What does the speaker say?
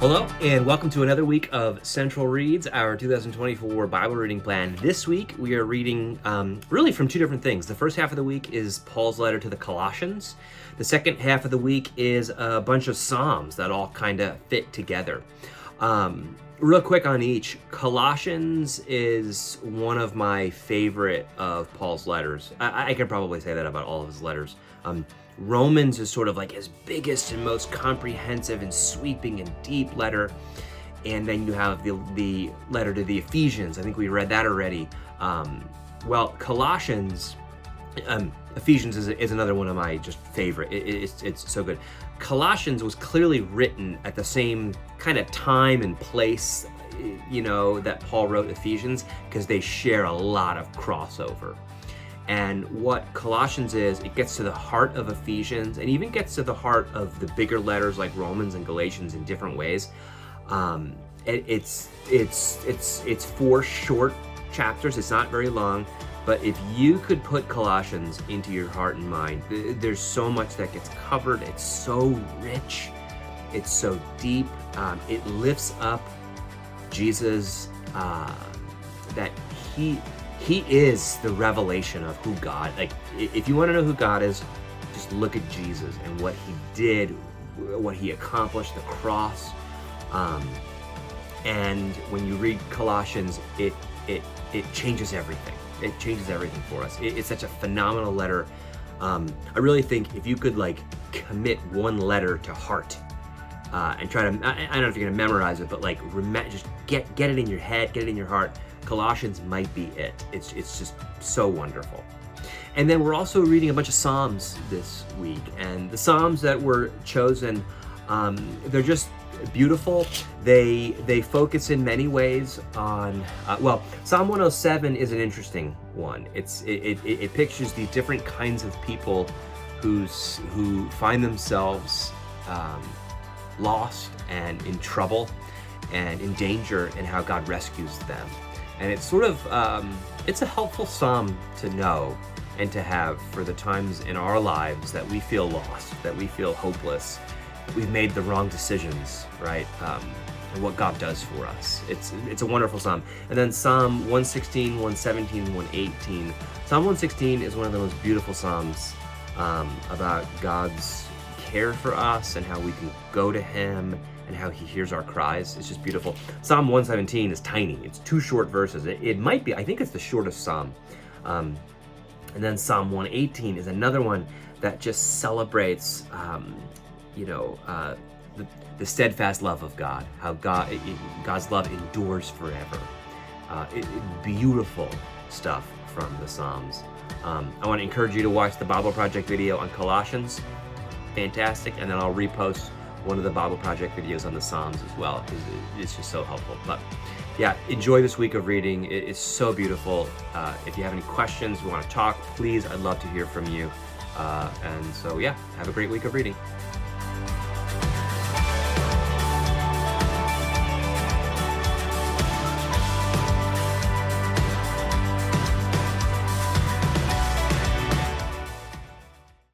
Hello, and welcome to another week of Central Reads, our 2024 Bible reading plan. This week, we are reading really from two different things. The first half of the week is Paul's letter to the Colossians. The second half of the week is a bunch of Psalms that all kind of fit together. Real quick on each, Colossians is one of my favorite of Paul's letters. I could probably say that about all of his letters. Romans is sort of like his biggest and most comprehensive and sweeping and deep letter. And then you have the letter to the Ephesians. I think we read that already. Colossians, Ephesians is another one of my just favorite. It's so good. Colossians was clearly written at the same kind of time and place, that Paul wrote Ephesians, because they share a lot of crossover. And what Colossians is, it gets to the heart of Ephesians and even gets to the heart of the bigger letters like Romans and Galatians in different ways. It's 4 short chapters. It's not very long, but if you could put Colossians into your heart and mind, there's so much that gets covered. It's so rich. It's so deep. It lifts up Jesus, that He is the revelation of who God, like if you want to know who God is, just look at Jesus and what he did, what he accomplished, the cross. And when you read Colossians, it changes everything. It changes everything for us. It's such a phenomenal letter. I really think if you could commit one letter to heart, and try to, I don't know if you're gonna memorize it, but just get it in your head, get it in your heart. Colossians might be it. It's just so wonderful. And then we're also reading a bunch of Psalms this week, and the Psalms that were chosen, they're just beautiful. They focus in many ways on Psalm 107 is an interesting one. It pictures these different kinds of people who find themselves lost and in trouble and in danger, and how God rescues them. And it's sort of, it's a helpful psalm to know and to have for the times in our lives that we feel lost, that we feel hopeless, that we've made the wrong decisions, right? And what God does for us. It's a wonderful psalm. And then Psalm 116, 117, 118. Psalm 116 is one of the most beautiful psalms about God's care for us and how we can go to him and how he hears our cries. It's just beautiful. Psalm 117 is tiny. It's 2 short verses. It might be, I think it's the shortest psalm. And then Psalm 118 is another one that just celebrates, the steadfast love of God, how God's love endures forever. Beautiful stuff from the Psalms. I want to encourage you to watch the Bible Project video on Colossians. Fantastic. And then I'll repost one of the Bible Project videos on the Psalms as well, because it's just so helpful. But yeah, enjoy this week of reading. It is so beautiful. If you have any questions, you want to talk, please, I'd love to hear from you. And so yeah, have a great week of reading.